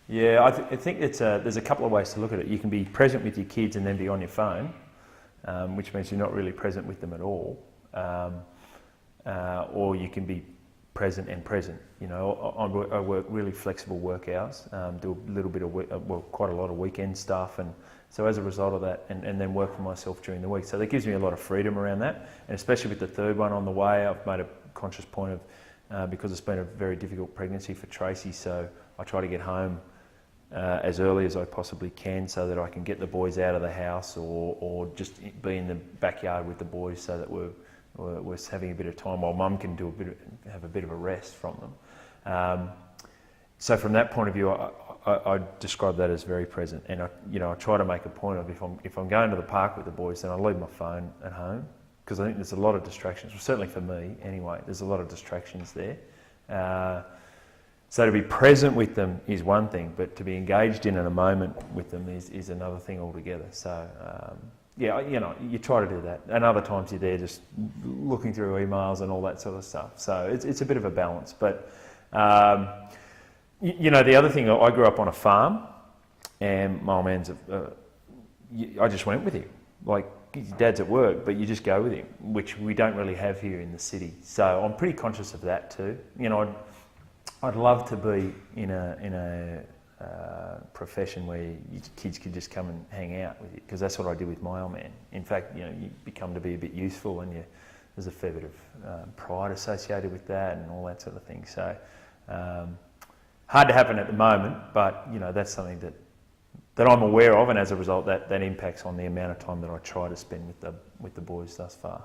Yeah, I think there's a couple of ways to look at it. You can be present with your kids and then be on your phone, which means you're not really present with them at all. Or you can be present and present. You know, I work really flexible work hours, do a little bit of quite a lot of weekend stuff, and so as a result of that, and then work for myself during the week. So that gives me a lot of freedom around that, and especially with the third one on the way, I've made a conscious point of, because it's been a very difficult pregnancy for Tracy, so I try to get home as early as I possibly can so that I can get the boys out of the house or just be in the backyard with the boys so that we're having a bit of time while mum can have a bit of a rest from them. So from that point of view, I describe that as very present, and I try to make a point of if I'm going to the park with the boys, then I leave my phone at home because I think there's a lot of distractions. Well, certainly for me, anyway, there's a lot of distractions there. So to be present with them is one thing, but to be engaged in a moment with them is another thing altogether. So. Yeah, you try to do that, and other times you're there just looking through emails and all that sort of stuff. So it's a bit of a balance. But the other thing, I grew up on a farm, and my old man's I just went with him. Like, his dad's at work, but you just go with him, which we don't really have here in the city. So I'm pretty conscious of that too. You know, I'd love to be in a profession where your kids could just come and hang out with you, because that's what I did with my old man. In fact, you become to be a bit useful, and there's a fair bit of pride associated with that and all that sort of thing. So hard to happen at the moment, but that's something that I'm aware of, and as a result, that impacts on the amount of time that I try to spend with the boys thus far.